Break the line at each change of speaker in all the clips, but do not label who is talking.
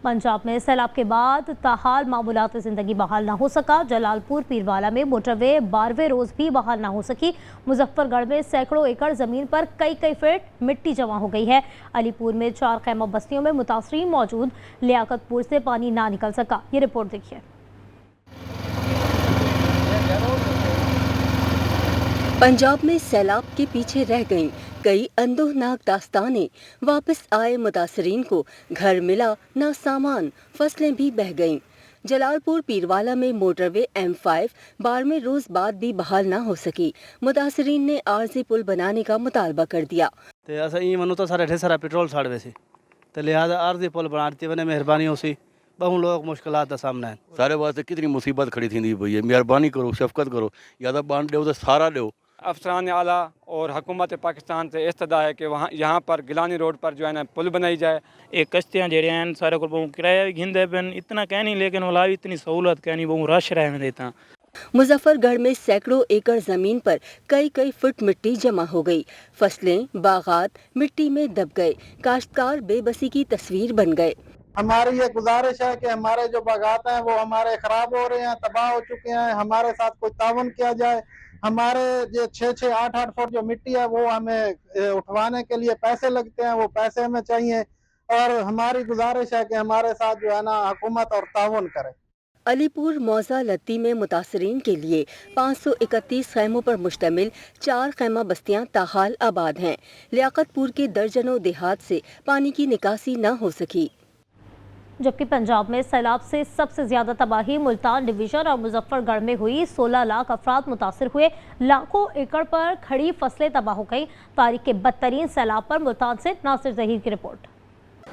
पंजाब में सैलाब के बाद ताहाल मामूलात ज़िंदगी बहाल ना हो सका। जलालपुर पीरवाला में मोटरवे 12वें रोज़ भी बहाल ना हो सकी। मुजफ्फरगढ़ में सैकड़ों एकड़ ज़मीन पर कई फीट मिट्टी जमा हो गई है। अलीपुर में 4 खैमा बस्तियों में मुतासरीन मौजूद। लियाकतपुर से पानी ना निकल सका। ये रिपोर्ट देखिए।
पंजाब में सैलाब के पीछे रह गईं कई अंदोहनाक दास्तानें। वापस आए मुतासरीन को घर मिला ना सामान, फसलें भी बह गईं। जलालपुर पीरवाला में मोटरवे M5 12वें रोज बाद भी बहाल ना हो सकी। मुतासरीन ने आरजी पुल बनाने का मुतालबा कर दिया।
तो सारे ढेर सारा पेट्रोल साड़ वैसे तो लिहाजा आरजी पुल बनाती बने मेहरबानी होसी। बहु लोग मुश्किलात का सामना है।
सारे वास्ते कितनी मुसीबत खड़ी थी पई है। मेहरबानी करो, शफकत करो, या तो बांध दो तो सारा दो।
अफसरान आला और हुकूमत पाकिस्तान से इस्तदा है कि वहाँ यहाँ पर गिलानी रोड पर जो है ना पुल बनाई जाए।
एक कश्तियाँ जेड़े हैं सारे को किराया भी घिंदे पेन इतना कह नहीं, लेकिन वाला इतनी सहूलत कह नहीं, बहुत रश रहे देता।
मुजफ्फरगढ़ में सैकड़ों एकड़ जमीन पर कई फुट मिट्टी जमा हो गई। फसलें, बागात मिट्टी में दब गए। काश्तकार बेबसी की तस्वीर बन गए।
हमारी ये गुजारिश है कि हमारे जो बागात हैं वो हमारे खराब हो रहे हैं, तबाह हो चुके हैं। हमारे साथ कोई तावन किया जाए। हमारे जो 6-6, 8-8 फुट जो मिट्टी है वो हमें उठवाने के लिए पैसे लगते हैं, वो पैसे हमें चाहिए। और हमारी गुजारिश है कि हमारे साथ जो है ना हुकूमत और तावन करे।
अलीपुर मौजा लत्ती में मुतासरीन के लिए 531 खैमों पर मुश्तमिल 4 खैमा बस्तियां ताहाल आबाद हैं। लियाकतपुर के दर्जनों देहात से पानी की निकासी न हो सकी।
जबकि पंजाब में सैलाब से सबसे ज्यादा तबाही मुल्तान डिवीजन और मुजफ्फरगढ़ में हुई। 16 लाख अफराद मुतासर हुए। लाखों एकड़ पर खड़ी फसलें तबाह हो गई। तारीख के बदतरीन सैलाब पर मुल्तान से नासिर जहीर की रिपोर्ट।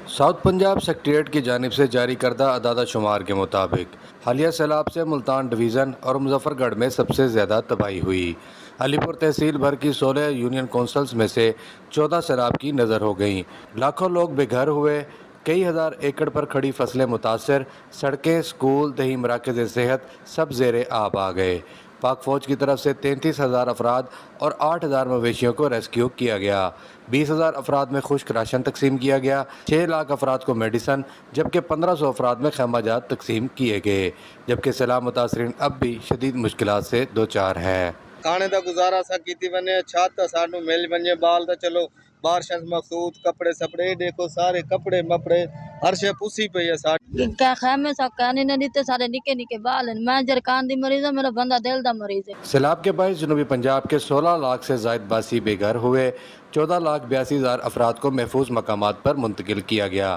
साउथ पंजाब सेक्रेटेरिएट की जानिब से जारी करदा अदादा शुमार के मुताबिक हालिया सैलाब से मुल्तान डिवीज़न और मुजफ्फरगढ़ में सबसे ज़्यादा तबाही हुई। अलीपुर तहसील भर की 16 यूनियन कौंसल्स में से 14 सैलाब की नज़र हो गईं। लाखों लोग बेघर हुए। कई हज़ार एकड़ पर खड़ी फसलें मुतासर। सड़कें, स्कूल, दही मराकज़ सेहत सब ज़ेरे आब आ गए। पाक फ़ौज की तरफ से 33,000 अफराद और 8,000 मवेशियों को रेस्क्यू किया गया। 20,000 अफराद में खुश्क राशन तकसीम किया गया। 6 लाख अफराद को मेडिसन, जबकि 1,500 अफराद में खैमाजात तकसीम किए गए। जबकि सैलाब मुतासरीन अब भी शदीद मुश्किलात से दो चार हैं।
खाने का गुजारा सा कीती बने, छाता सानू मिल बने, बाल तो चलो बारिश मखसूद, कपड़े सपड़े देखो सारे कपड़े मपड़े हर शे पुसी पई है। सारे
क्या खैमे सा कहने नहीं देते, सारे निके निके बाल हैं। मैं जरकान दी मरीज है, मेरा बंदा दिल दा मरीज है।
सैलाब के बायस जनूबी पंजाब के 16 लाख से जायद बासी बेघर हुए। 14,82,000 अफराद को महफूज मकामात पर मुंतकिल किया गया।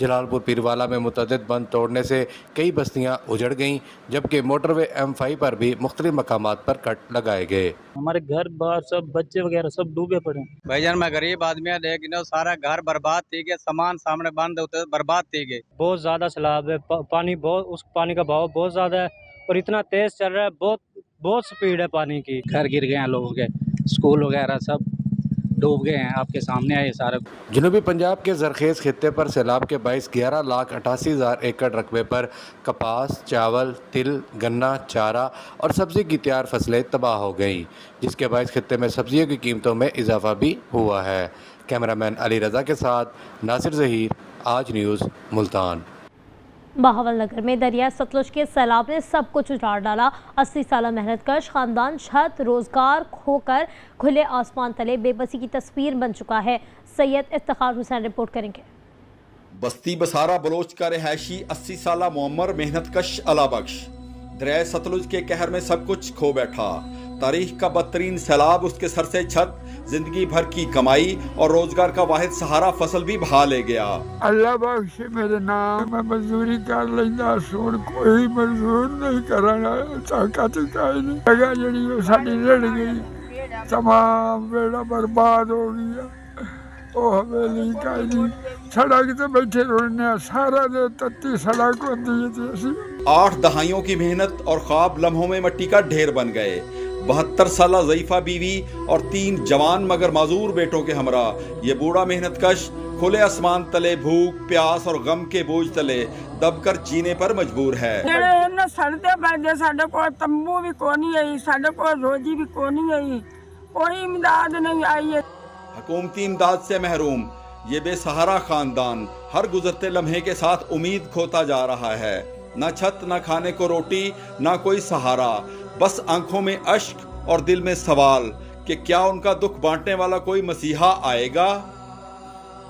जलालपुर पीरवाला में मुतअद्दिद बंद तोड़ने से कई बस्तियां उजड़ गईं, जबकि मोटरवे M5 पर भी मुख्तलिफ मकामात पर कट लगाए गए।
हमारे घर बार सब बच्चे वगैरह सब डूबे पड़े।
भाईजान मैं गरीब आदमी है, लेकिन सारा घर बर्बाद थी गए, सामान सामने बंद होते बर्बाद थी गए।
बहुत ज्यादा सैलाब है, पानी बहुत, उस पानी का बहाव बहुत ज्यादा है और इतना तेज चल रहा है, बहुत स्पीड है पानी की।
घर गिर गए हैं लोगों के, स्कूल वगैरह सब डूब गए हैं, आपके सामने आए सारे।
जनूबी पंजाब के जरखेज खित्ते पर सैलाब के बायस 11,88,000 एकड़ रकबे पर कपास, चावल, तिल, गन्ना, चारा और सब्जी की तैयार फसलें तबाह हो गईं, जिसके बायस खित्ते में सब्जियों की कीमतों में इजाफा भी हुआ है। कैमरामैन अली रज़ा के साथ नासिर जहीर, आज न्यूज़, मुल्तान।
बहावल नगर में दरिया सतलुज के सैलाब ने सब कुछ उजाड़ डाला। 80 साल मेहनतकश खानदान छत रोजगार खोकर खुले आसमान तले बेबसी की तस्वीर बन चुका है। सैयद इफ्तिखार हुसैन रिपोर्ट करेंगे।
बस्ती बसारा बलोच का रिहायशी 80 साल मुअम्मर मेहनतकश अलाबख्श दरिया सतलुज के कहर में सब कुछ खो बैठा। तारीख का बदतरीन सैलाब उसके सर से छत, जिंदगी भर की कमाई और रोजगार का वाहिद सहारा फसल भी बहा ले गया।
अल्लाह बख्श मेरे नाम, मैं मजदूरी कर लेंदा, सुन कोई मजदूर नहीं करना ताकत नहीं। जगह जड़ी साडी रड़ गई, तमाम बेड़ा बर्बाद हो गया। ओ हवेली का सड़क ते बैठे रोने, सारा दे तत्ती सड़क होती है।
8 दहाइयों की मेहनत और ख्वाब लम्हों में मिट्टी का ढेर बन गए। 72 साल ज़ईफ़ा बीवी और 3 जवान मगर माजूर बेटों के हमरा ये बूढ़ा मेहनतकश खुले आसमान तले भूख, प्यास और गम के बोझ तले दबकर जीने पर मजबूर है।
सड़ते पैदे साडे को तंबू भी कोनी आई, साडे को रोजी भी कोनी आई, कोई इमदाद नहीं आई है।
हुकूमती इमदाद से महरूम ये बेसहारा खानदान हर गुजरते लम्हे के साथ उम्मीद खोता जा रहा है। न छत, न खाने को रोटी, न कोई सहारा, बस आंखों में अश्क और दिल में सवाल कि क्या उनका दुख बांटने वाला कोई मसीहा आएगा।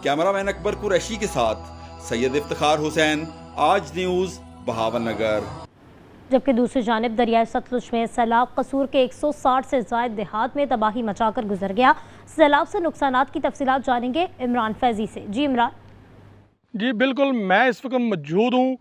कैमरामैन अकबर कुरैशी के साथ सैयद इफ्तिखार हुसैन, आज न्यूज़, बहावलनगर।
जबकि दूसरी जानिब दरियाए सतलुज में सैलाब कसूर के 160 से ज़ायद देहात में तबाही मचाकर गुजर गया। सैलाब से नुकसानात की तफसीलात जानेंगे इमरान फैजी से। जी इमरान।
जी बिल्कुल, मैं इस वक्त मौजूद हूँ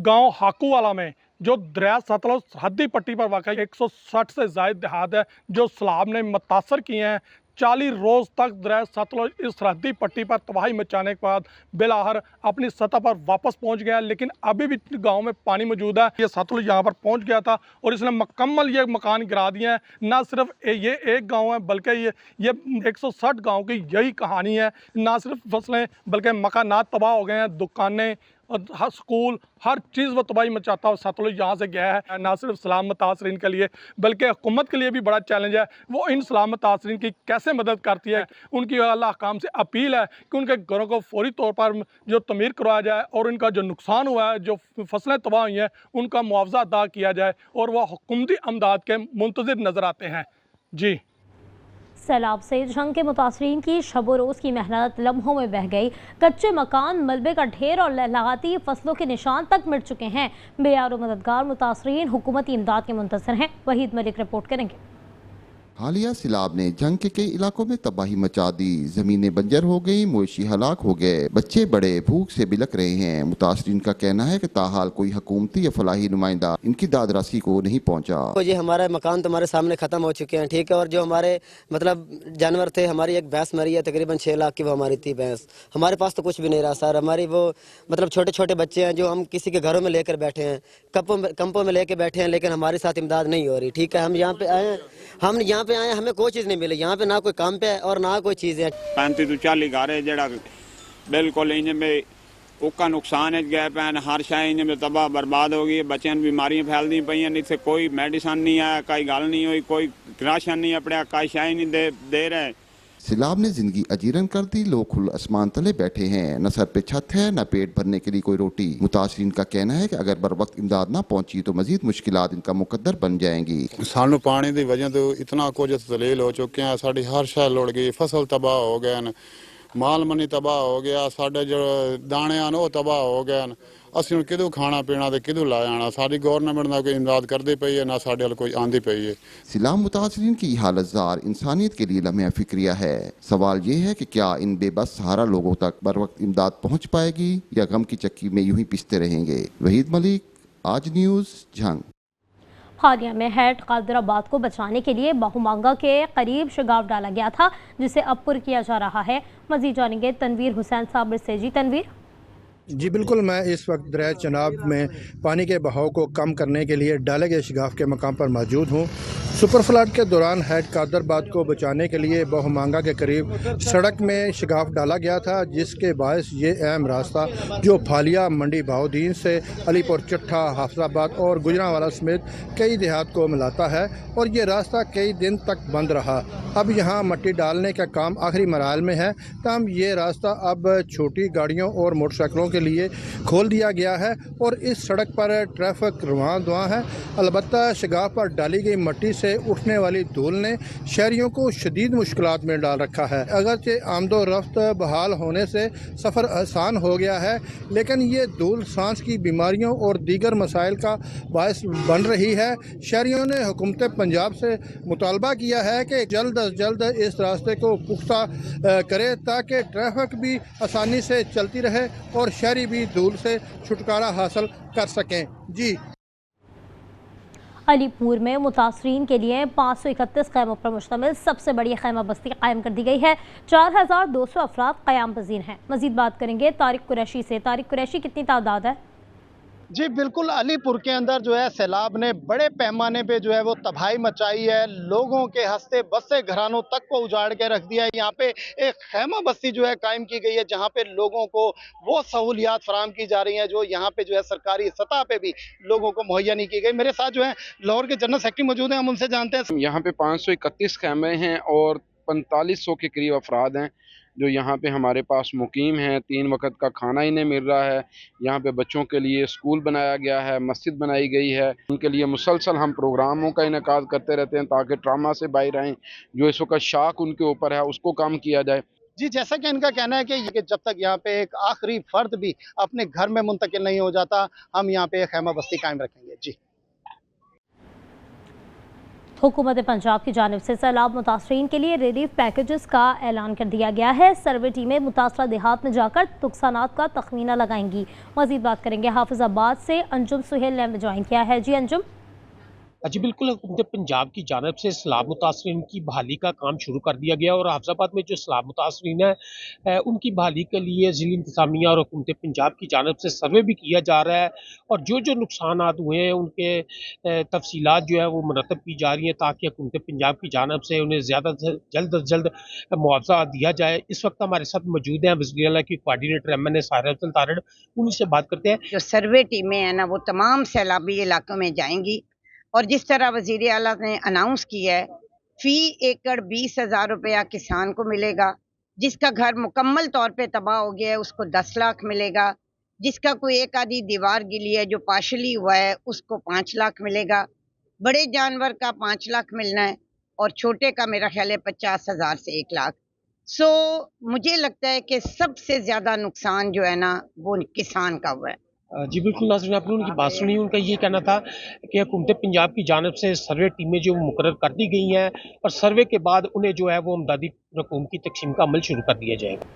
गांव हाकूवाला में, जो दरिया सतलुज सरहदी पट्टी पर वाक़ 160 से ज़ायद देहात है जो सैलाब ने मुतासर किए हैं। 40 रोज़ तक दरिया सतलुज इस सरहदी पट्टी पर तबाही मचाने के बाद बिलाहर अपनी सतह पर वापस पहुंच गया, लेकिन अभी भी गांव में पानी मौजूद है। ये सतलुज यहां पर पहुंच गया था और इसने मुकम्मल ये मकान गिरा दिए हैं। ना सिर्फ ये एक गांव है बल्कि ये 160 गांव की यही कहानी है। ना सिर्फ फसलें बल्कि मकानात तबाह हो गए हैं, दुकानें और हर स्कूल, हर चीज़ वो तबाही मचाता हुआ सतलुज यहाँ से गया है। ना सिर्फ सलाम मुतासरीन के लिए बल्कि हुकूमत के लिए भी बड़ा चैलेंज है। वो इन सलाम मुतासरीन की कैसे मदद करती है। उनकी आला हकाम से अपील है कि उनके घरों को फौरी तौर पर जो तमीर करवाया जाए और इनका जो नुकसान हुआ है, जो फसलें तबाह हुई हैं, उनका मुआवजा अदा किया जाए और वह हुकूमती अमदाद के मुंतज़िर नज़र आते हैं। जी।
सैलाब से जंग के मुतासरीन की शबो रोज़ की मेहनत लम्हों में बह गई। कच्चे मकान, मलबे का ढेर और लहलहाती फसलों के निशान तक मिट चुके हैं। बेयार मददगार मुतासरीन हुकूमती इमदाद के मुंतज़िर हैं। वहीद मलिक रिपोर्ट करेंगे।
हालिया सैलाब ने जंग के कई इलाकों में तबाही मचा दी। जमीनें बंजर हो गई, मवेशी हलाक हो गए, बच्चे बड़े भूख से बिलक रहे हैं। मुतासरीन का कहना है कि ताहाल कोई हुकूमती या फलाही नुमाइंदा इनकी दादरासी को नहीं पहुँचा।
ये हमारे मकान तुम्हारे सामने ख़त्म हो चुके हैं, ठीक है। और जो हमारे मतलब जानवर थे, हमारी एक भैंस मरी है, तकरीबन 6 लाख की वो हमारी थी भैंस। हमारे पास तो कुछ भी नहीं रहा सर। हमारी वो मतलब छोटे छोटे बच्चे हैं जो हम किसी के घरों में लेकर बैठे हैं, कंपों में लेकर बैठे हैं, लेकिन हमारे साथ इमदाद नहीं हो रही, ठीक है। हम यहाँ पे आए हैं, हम यहाँ पे आए, हमें कोई चीज़ नहीं मिली। यहाँ पे ना कोई काम पे है और ना कोई चीज़ है।
35 ਤੋਂ 40 घर है जड़ा बिल्कुल इनमें उसका नुकसान है गए पैन। हर शाय इनमें तबाह बर्बाद हो गई। बच्चों में बीमारियां फैलती पई, इतने कोई मेडिसन नहीं आया, कोई गल नहीं हुई, कोई राशन नहीं अपने कोई शाय नहीं दे रहे।
सैलाब ने जिंदगी अजीरन कर दी। लोग खुले आसमान तले बैठे हैं, न सर पे छत है, न पेट भरने के लिए कोई रोटी। मुतासरीन का कहना है कि अगर बर वक्त इमदाद ना पहुंची तो मजीद मुश्किलात इनका मुकद्दर बन जाएंगी।
सानू पानी की वजह तो इतना कुछ तलील हो चुके हैं। साड़ी हर शय लुड़ गई, फसल तबाह हो गए, माल मनी तबाह हो गया, साढ़े जो दाने हैं वो तबाह हो गए। ਅਸੀਂ ਕਿਦੋਂ ਖਾਣਾ ਪੀਣਾ ਤੇ ਕਿਦੋਂ ਲਾ ਜਾਣਾ। ਸਾਡੀ गवर्नमेंट ना कोई इमदाद करती पई है, ना साढ़े वाल कोई आंदी पई है।
सैलाब मुतासरीन की हालत जार इंसानियत के लिए लम्हा फिक्रिया है। सवाल ये है कि क्या इन बेबस सहारा लोगों तक बर वक्त इमदाद पहुँच पाएगी या गम की चक्की में यूं ही पिसते रहेंगे। वहीद मलिक, आज न्यूज़, झंग।
हालिया में हेड कादराबाद को बचाने के लिए बहुमांगा के करीब शगाफ डाला गया था, जिसे अब पुर किया जा रहा है। मजीद जानेंगे तनवीर हुसैन साबिर से। जी तनवीर।
जी बिल्कुल, मैं इस वक्त दरिया चनाब में पानी के बहाव को कम करने के लिए डाले गए शगाफ के मकाम पर मौजूद हूँ। सुपर फ्लड के दौरान हेड कादराबाद को बचाने के लिए बहुमांगा के करीब सड़क में शगाफ डाला गया था, जिसके बायस ये अहम रास्ता जो फालिया, मंडी बहाउद्दीन से अलीपुर चट्ठा, हाफिजाबाद और गुजरांवाला समेत कई देहात को मिलाता है, और ये रास्ता कई दिन तक बंद रहा। अब यहाँ मिट्टी डालने का काम आखिरी मराहल में है, तब ये रास्ता अब छोटी गाड़ियों और मोटरसाइकिलों के लिए खोल दिया गया है और इस सड़क पर ट्रैफिक रवां दुआं है। अलबत्ता शगाफ पर डाली गई मिट्टी से उठने वाली धूल ने शहरियों को शदीद मुश्किलात में डाल रखा है। अगरचे आमदो रफ्त बहाल होने से सफ़र आसान हो गया है, लेकिन ये धूल सांस की बीमारियों और दीगर मसाइल का बायस बन रही है। शहरियों ने हुकूमत पंजाब से मुतालबा किया है कि जल्द अज जल्द इस रास्ते को पुख्ता करे, ताकि ट्रैफिक भी आसानी से चलती रहे और शहरी भी धूल से छुटकारा हासिल कर सकें। जी।
अलीपुर में मुतासरीन के लिए 531 खैमों पर मुश्तमिल सबसे बड़ी खैमा बस्ती कायम कर दी गई है। 4200 अफराद क़याम पज़ीर हैं। मज़ीद बात करेंगे तारिक कुरैशी से। तारिक कुरैशी, कितनी तादाद है?
जी बिल्कुल, अलीपुर के अंदर जो है सैलाब ने बड़े पैमाने पे जो है वो तबाही मचाई है। लोगों के हंसते बसते घरानों तक को उजाड़ के रख दिया है। यहाँ पे एक खैमा बस्ती जो है कायम की गई है, जहाँ पे लोगों को वो सहूलियात फराहम की जा रही हैं जो यहाँ पे जो है सरकारी सतह पे भी लोगों को मुहैया नहीं की गई। मेरे साथ जो है लाहौर के जनरल सेक्रेटरी मौजूद हैं, हम उनसे जानते हैं।
यहाँ पे 531 खैमे हैं और 4500 के करीब अफराद हैं جو یہاں پہ ہمارے پاس مقیم ہیں، 3 وقت کا کھانا انہیں مل رہا ہے، یہاں پہ بچوں کے لیے اسکول بنایا گیا ہے، مسجد بنائی گئی ہے، ان کے لیے مسلسل ہم پروگراموں کا انعقاد کرتے رہتے ہیں تاکہ ٹراما سے باہر آئیں، جو اس وقت شاک ان کے اوپر ہے اس کو کم کیا جائے۔
جی جیسا کہ ان کا کہنا ہے کہ جب تک یہاں پہ ایک آخری فرد بھی اپنے گھر میں منتقل نہیں ہو جاتا ہم یہاں پہ خیمہ بستی قائم رکھیں گے۔ جی
حکومت پنجاب کی جانب سے سیلاب متاثرین کے لیے ریلیف پیکیجز کا اعلان کر دیا گیا ہے۔ سروے ٹیمیں متاثرہ دیہات میں جا کر نقصانات کا تخمینہ لگائیں گی۔ مزید بات کریں گے حافظ آباد سے انجم سہیل نے ہمیں جوائن کیا ہے۔ جی انجم۔
جی بالکل، حکومت پنجاب کی جانب سے سیلاب متاثرین کی بحالی کا کام شروع کر دیا گیا اور حافظ آباد میں جو سیلاب متاثرین ہیں ان کی بحالی کے لیے ضلع انتظامیہ اور حکومت پنجاب کی جانب سے سروے بھی کیا جا رہا ہے اور جو نقصانات ہوئے ہیں ان کے تفصیلات جو ہے وہ مرتب کی جا رہی ہیں تاکہ حکومت پنجاب کی جانب سے انہیں زیادہ سے جلد از جلد معاوضہ دیا جائے۔ اس وقت ہمارے ساتھ موجود ہیں وزیر اعلیٰ کی کوآرڈینیٹر MNA ساحرہ افضل تارڑ، انہیں سے بات کرتے ہیں۔
جو سروے ٹیمیں ہیں نا وہ تمام سیلابی علاقوں میں جائیں گی اور جس طرح وزیر اعلیٰ نے اناؤنس کیا ہے فی ایکڑ 20,000 روپیہ کسان کو ملے گا، جس کا گھر مکمل طور پہ تباہ ہو گیا ہے اس کو 10 لاکھ ملے گا، جس کا کوئی ایک آدھی دیوار گلی ہے جو پارشلی ہوا ہے اس کو 5 لاکھ ملے گا، بڑے جانور کا 5 لاکھ ملنا ہے اور چھوٹے کا میرا خیال ہے 50,000 سے 1 لاکھ۔ مجھے لگتا ہے کہ سب سے زیادہ نقصان جو ہے نا وہ کسان کا ہوا ہے۔
جی بالکل ناظرین، آپ نے ان کی بات سنی، ان کا یہ کہنا تھا کہ حکومت پنجاب کی جانب سے سروے ٹیمیں جو مقرر کر دی گئی ہیں اور سروے کے بعد انہیں جو ہے وہ امدادی رقوم کی تقسیم کا عمل شروع کر دیا جائے گا۔